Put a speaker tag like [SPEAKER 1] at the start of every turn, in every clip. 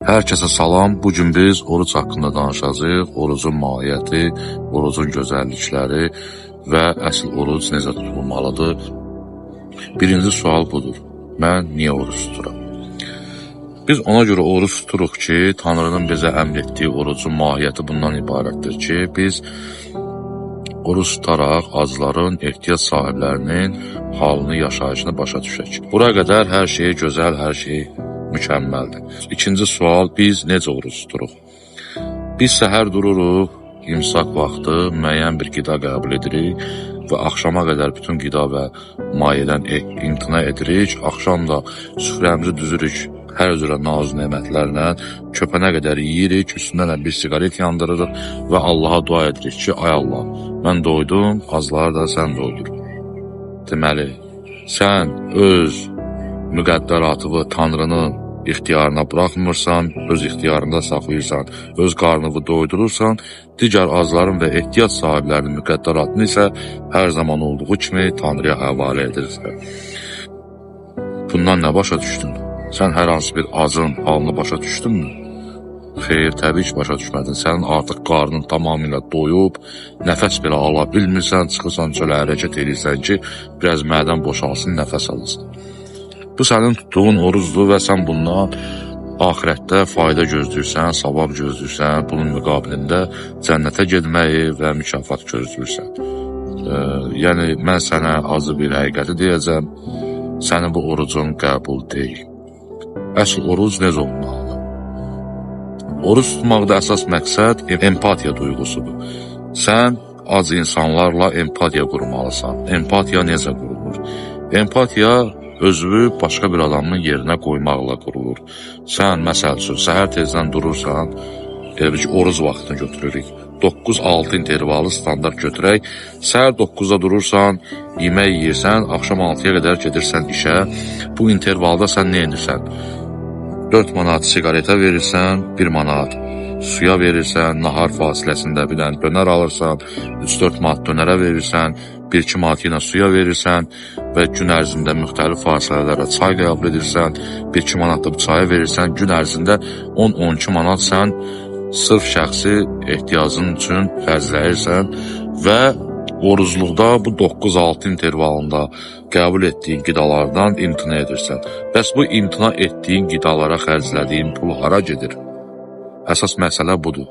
[SPEAKER 1] Herkese salam. Bugün biz oruç haqqında danışacağıq. Orucun mahiyyəti, orucun gözəllikləri və əsl oruc necə tutulmalıdır. Birinci sual budur. Mən niyə oruç tuturam? Biz ona görə oruç tuturuq ki, Tanrının bizə əmr etdiyi orucun mahiyyəti bundan ibarətdir ki, biz oruç tutaraq acların, ehtiyac sahiblərinin halını, yaşayışını başa düşək. Bura qədər hər şey gözəl, hər şey mükəmməldir. İkinci sual, biz necə oruç tuturuq? Biz səhər dururuq, imsak vaxtı müəyyən bir qida qəbul edirik və axşama qədər bütün qida və mayedən imtina edirik. Axşam da süfrəmizi düzürük, hər cürə nazu nemətlərlə köpənə qədər yeyirik, üstündən bir siqaret yandırırıq və Allaha dua edirik ki, ay Allah, mən doydum, azları da sən doydur. Deməli, sən öz müqəddəratını Tanrının ixtiyarına buraxmırsan, öz ixtiyarında saxlayırsan, öz qarnını doydurursan, digər azların və ehtiyac sahiblərinin müqəddəratını isə hər zaman olduğu kimi Tanrıya həvalə edirsən. Bundan nə başa düşdün? Sən hər hansı bir acın halını başa düşdünmü? Xeyr, təbii ki, başa düşmədin. Sənin artıq qarnın tamamilə doyub, nəfəs belə ala bilmirsən, çıxırsan çölə hərəkət edirsən ki, biraz mədən boşalsın, nəfəs alasın. Bu sənin tutduğun orucdur və sən bundan axirətdə fayda gözləyirsən, savab gözləyirsən, bunun müqabilində cənnətə getməyi və mükafat gözləyirsən. Yəni, mən sənə azı bir həqiqəti deyəcəm, sənin bu orucun qəbul deyil. Əsl oruc necə olmalıdır? Oruc tutmaqda əsas məqsəd empatiya duyğusudur. Sən ac insanlarla empatiya qurmalısan. Empatiya necə qurulur? Empatiya özünü başqa bir adamın yerinə qoymaqla qurulur. Sən, məsəl üçün, səhər tezdən durursan, elə bir ki, oruc vaxtını götürürük. 9-6 intervalı standart götürək. Səhər 9-da durursan, yemək yeyirsən, axşam 6-ya qədər gedirsən işə. Bu intervalda sən nə edirsən? 4 manat siqaretə verirsən, 1 manat suya verirsən, nahar fasiləsində bir dənə dönər alırsan, 3-4 manat dönərə verirsən, 1-2 manat yenə suya verirsən və gün ərzində müxtəlif fasilələrə çay qəbul edirsən, 1-2 manat da bu çaya verirsən, gün ərzində 10-12 manat sən sırf şəxsi ehtiyacın üçün xərcləyirsən və orucluqda bu 9-6 intervalında qəbul etdiyin qidalardan imtina edirsən. Bəs bu imtina etdiyin qidalara xərclədiyin pul hara gedir? Əsas məsələ budur.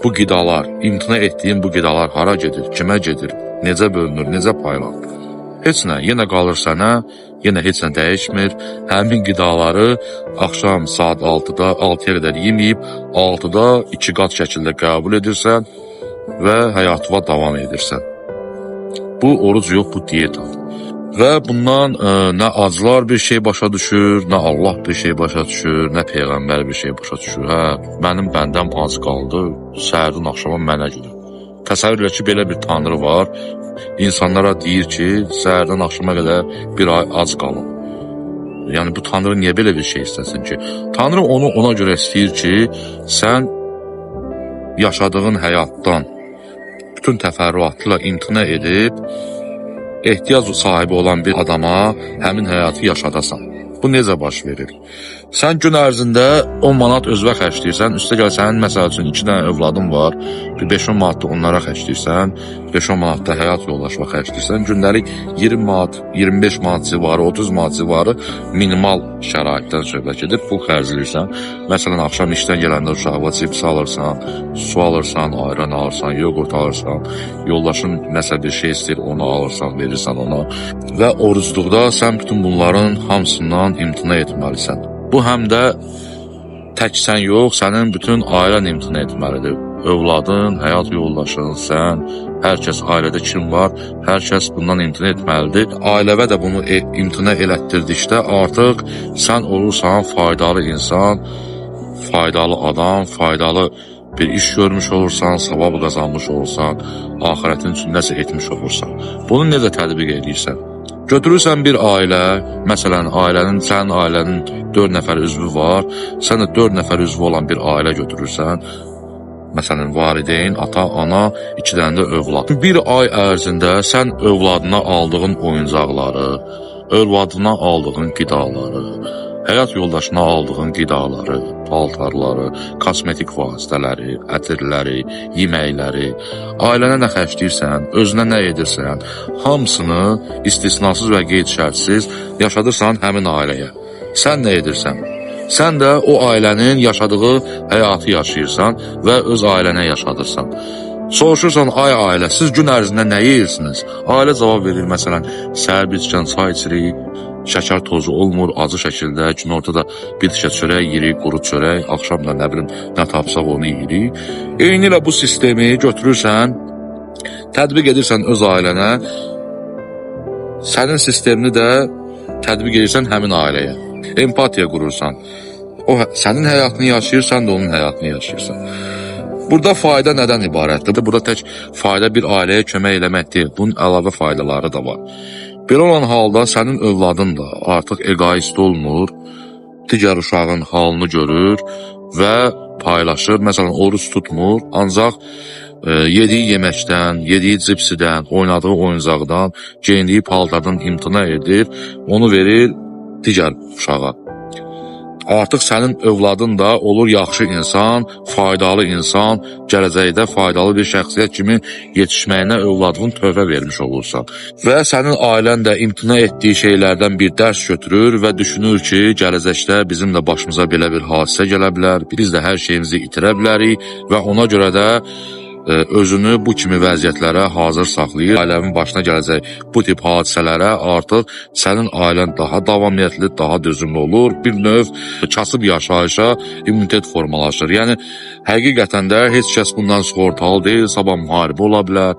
[SPEAKER 1] Bu qidalar, imtina etdiyin bu qidalar hara gedir, kimə gedir, necə bölünür, necə paylanır? Heç nə, yenə qalır sənə, yenə heç nə dəyişmir. Həmin qidaları axşam saat 6-da, 6-ya qədər yeməyib, 6-da 2 qat şəkildə qəbul edirsən və həyatına davam edirsən. Bu oruc yox, bu diyetadır. Və bundan nə acılar bir şey başa düşür, nə Allah bir şey başa düşür, nə Peyğəmbər bir şey başa düşür. Hə, mənim bəndəm ac qaldı, səhərdən axşama mənə görə. Təsəvvür elə ki, belə bir Tanrı var, insanlara deyir ki, səhərdən axşama qədər bir ay ac qalın. Yəni, bu Tanrı niyə belə bir şey istəsin ki? Tanrı onu ona görə istəyir ki, sən yaşadığın həyatdan bütün təfərrüatla imtina edib, ehtiyac sahibi olan bir adama həmin həyatı yaşadasan. Bu necə baş verir? Sən gün ərzində 10 manat özvə xərcləyirsən, üstə gəl sənin məsəl üçün 2 dənə övladın var, bir 5-10 manat da onlara xərcləyirsən, 5-10 manat da həyat yoldaşına xərcləyirsən, gündəlik 20 manat, 25 manat civarı, 30 manat civarı minimal şəraitdən söhbət edib pul xərcləyirsən. Məsələn, axşam işdən gələndə uşağa cips alırsan, su alırsan, ayran alırsan, yoğurt alırsan, yoldaşın nəsə bir şey istəyir, onu alırsan, verirsən ona və orucluqda sən bütün bunların hamısından imtina etməlisən. Bu həm də tək sən yox, sənin bütün ailən imtina etməlidir. Övladın, həyat yoldaşın, sən, hər kəs ailədə kim var, hər kəs bundan imtina etməlidir. Ailəvə də bunu imtina elətdirdikdə artıq sən olursan faydalı insan, faydalı adam, faydalı bir iş görmüş olursan, savab qazanmış olursan, axirətin üçün nəsə etmiş olursan. Bunu necə tətbiq edirsən? Götürürsən bir ailə, məsələn, sənin ailənin 4 nəfər üzvü var, sən də 4 nəfər üzvü olan bir ailə götürürsən, məsələn, valideyn, ata, ana, 2 dənə də övlad. Bir ay ərzində sən övladına aldığın oyuncaqları, övladına aldığın qidaları, həyat yoldaşına aldığın qidaları, paltarları, kosmetik vasitələri, ətirləri, yeməkləri, ailənə nə xərcləyirsən, özünə nə edirsən, hamısını istisnasız və qeyd şərtsiz yaşadırsan həmin ailəyə. Sən nə edirsən? Sən də o ailənin yaşadığı həyatı yaşayırsan və öz ailənə yaşadırsan. Soruşursan, ay ailə, siz gün ərzində nə yeyirsiniz? Ailə cavab verir, məsələn, səhər bir tikən çay içirik, şəkər tozu olmur, acı şəkildə, günortada bir tikə çörək yeyirik, quru çörək, axşam da nə bilim, nə tapsaq onu yeyirik. Eyni ilə bu sistemi götürürsən, tətbiq edirsən öz ailənə, sənin sistemini də tətbiq edirsən həmin ailəyə. Empatiya qurursan. O sənin həyatını yaşayır, sən də onun həyatını yaşayırsan. Burada fayda nədən ibarətdir? Burada tək fayda bir ailəyə kömək eləmək deyil. Bunun əlavə faydaları da var. Belə olan halda sənin övladın da artıq egoist olmur, digər uşağın halını görür və paylaşır. Məsələn, oruç tutmur, ancaq yediyi yeməkdən, yediyi cipsidən, oynadığı oyuncaqdan, geyindiyi paltardan imtina edir, onu verir digər uşağa. Artıq sənin övladın da olur yaxşı insan, faydalı insan, gələcəkdə faydalı bir şəxsiyyət kimi yetişməyinə övladın tövbə vermiş olursan. Və sənin ailən də imtina etdiyi şeylərdən bir dərs götürür və düşünür ki, gələcəkdə bizim də başımıza belə bir hadisə gələ bilər, biz də hər şeyimizi itirə bilərik və ona görə də özünü bu kimi vəziyyətlərə hazır saxlayır. Ailənin başına gələcək bu tip hadisələrə artıq sənin ailən daha davamiyyətli, daha dözümlü olur. Bir növ kasıb yaşayışa immunitet formalaşır. Yəni, həqiqətən də heç kəs bundan sığortalı deyil. Sabah müharibə ola bilər,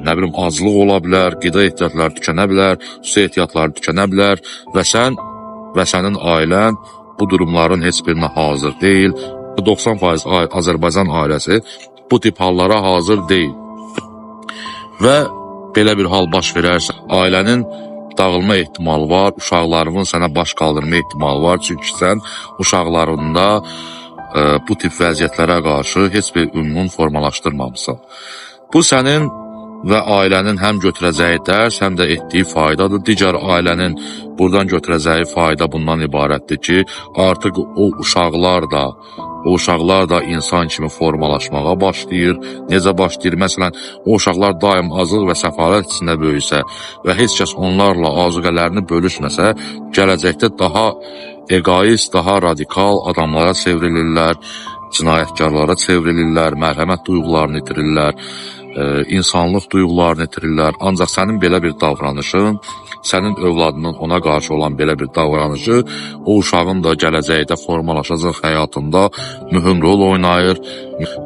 [SPEAKER 1] nə bilim, aclıq ola bilər, qida ehtiyatları tükənə bilər, su ehtiyatları tükənə bilər və sən və sənin ailən bu durumların heç birinə hazır deyil. 90% Azərbaycan ailəsi bu tip hallara hazır deyil. Və belə bir hal baş verərsə, ailənin dağılma ehtimalı var, uşaqlarının sənə baş qaldırma ehtimalı var. Çünki sən uşaqlarında bu tip vəziyyətlərə qarşı heç bir ümmun formalaşdırmamısan. Bu sənin və ailənin həm götürəcəyi dərs, həm də etdiyi faydadır. Digər ailənin buradan götürəcəyi fayda bundan ibarətdir ki, artıq o uşaqlar da insan kimi formalaşmağa başlayır. Necə başlayır? Məsələn, o uşaqlar daim azlıq və səfalət içində böyüsə və heç kəs onlarla azuqələrini bölüşməsə, gələcəkdə daha egoist, daha radikal adamlara çevrilirlər, cinayətkarlara çevrilirlər, mərhəmət duyğularını itirirlər, insanlıq duyğularını itirirlər. Ancaq sənin belə bir davranışın, sənin övladının ona qarşı olan belə bir davranışı o uşağın da gələcəkdə formalaşacaq həyatında mühüm rol oynayır.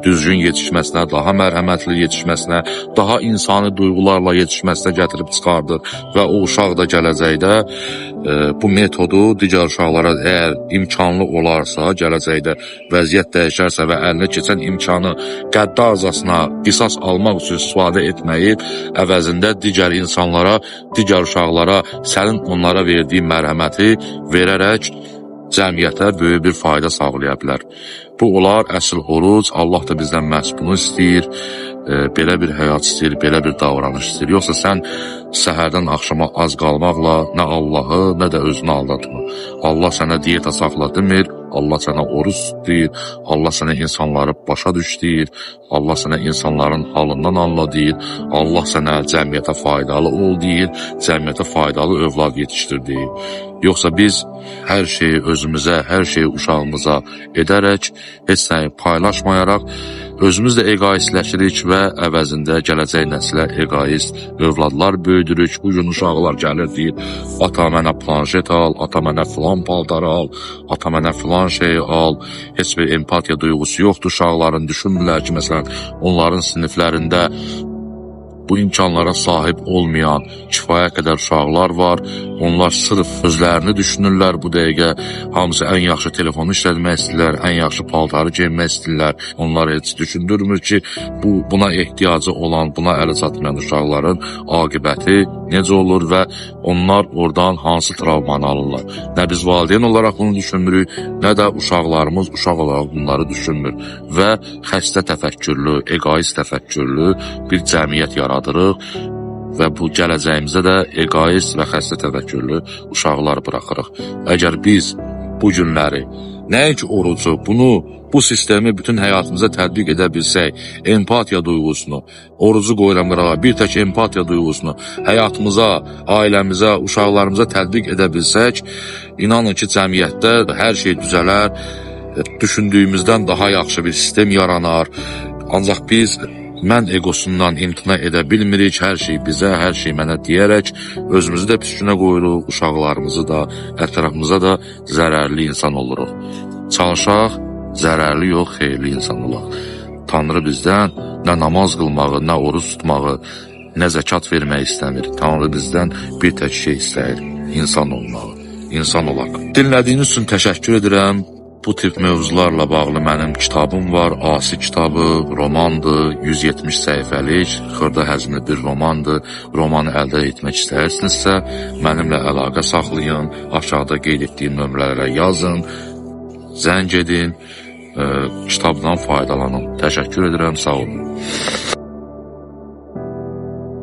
[SPEAKER 1] Düzgün yetişməsinə, daha mərhəmətli yetişməsinə, daha insani duyğularla yetişməsinə gətirib çıxardır və o uşaq da gələcəkdə bu metodu digər uşaqlara əgər imkanlı olarsa, gələcəkdə vəziyyət dəyişərsə və əlinə keçən imkanı qəddarcasına qisas almaq üçün istifadə etməyib, əvəzində digər insanlara, digər uşaqlara sənin onlara verdiyi mərhəməti verərək cəmiyyətə böyük bir fayda sağlaya bilər. Bu olar əsl oruc, Allah da bizdən məhz bunu istəyir, belə bir həyat istəyir, belə bir davranış istəyir. Yoxsa sən səhərdən axşama az qalmaqla nə Allahı, nə də özünü aldatma. Allah sənə diyeta saxla demir, Allah sənə oruç deyir, Allah sənə insanları başa düş deyir, Allah sənə insanların halından anla deyir, Allah sənə cəmiyyətə faydalı ol deyir, cəmiyyətə faydalı övlad yetişdir deyir. Yoxsa biz hər şeyi özümüzə, hər şeyi uşağımıza edərək, heç nəyi paylaşmayaraq, özümüz də egoistləşirik və əvəzində gələcək nəslə egoist övladlar böyüdürük. Bugün uşaqlar gəlir deyir, ata mənə planşet al, ata mənə filan paltarı al, ata mənə filan şey al. Heç bir empatiya duyğusu yoxdur uşaqların. Düşünmürlər ki, məsələn, onların siniflərində bu imkanlara sahib olmayan kifayət qədər uşaqlar var. Onlar sırf özlərini düşünürlər bu dəqiqə. Hamısı ən yaxşı telefonu işlətmək istəyirlər, ən yaxşı paltarı geyinmək istəyirlər. Onlar heç düşündürmür ki, buna ehtiyacı olan, buna ələ çatmayan uşaqların aqibəti necə olur və onlar oradan hansı travmanı alırlar. Nə biz valideyn olaraq bunu düşünmürük, nə də uşaqlarımız uşaq olaraq bunları düşünmür. Və xəstə təfəkkürlü, egoist təfəkkürlü bir cəmiyyət yaradırıq və bu gələcəyimizə də egoist və xəstə təfəkkürlü uşaqlar buraxırıq. Əgər biz bu günləri, nəinki orucu, bu sistemi bütün həyatımıza tətbiq edə bilsək, empatiya duyğusunu, orucu qoyuram qırağa, bir tək empatiya duyğusunu həyatımıza, ailəmizə, uşaqlarımıza tətbiq edə bilsək, inanın ki, cəmiyyətdə hər şey düzələr, düşündüyümüzdən daha yaxşı bir sistem yaranar. Ancaq biz mən egosundan imtina edə bilmirik, hər şey bizə, hər şey mənə deyərək özümüzü də pis günə qoyuruq, uşaqlarımızı da, ətrafımıza da zərərli insan oluruq. Çalışaq, zərərli yox, xeyirli insan olaq. Tanrı bizdən nə namaz qılmağı, nə oruç tutmağı, nə zəkat vermək istəmir. Tanrı bizdən bir tək şey istəyir, insan olmağı, insan olaq. Dinlədiyiniz üçün təşəkkür edirəm. Bu tip mövzularla bağlı mənim kitabım var, Asi kitabı, romandır, 170 səhifəlik, xırda həzmli bir romandır. Romanı əldə etmək istəyirsinizsə, mənimlə əlaqə saxlayın, aşağıda qeyd etdiyim nömrələrə yazın, zəng edin, kitabdan faydalanın. Təşəkkür edirəm, sağ olun.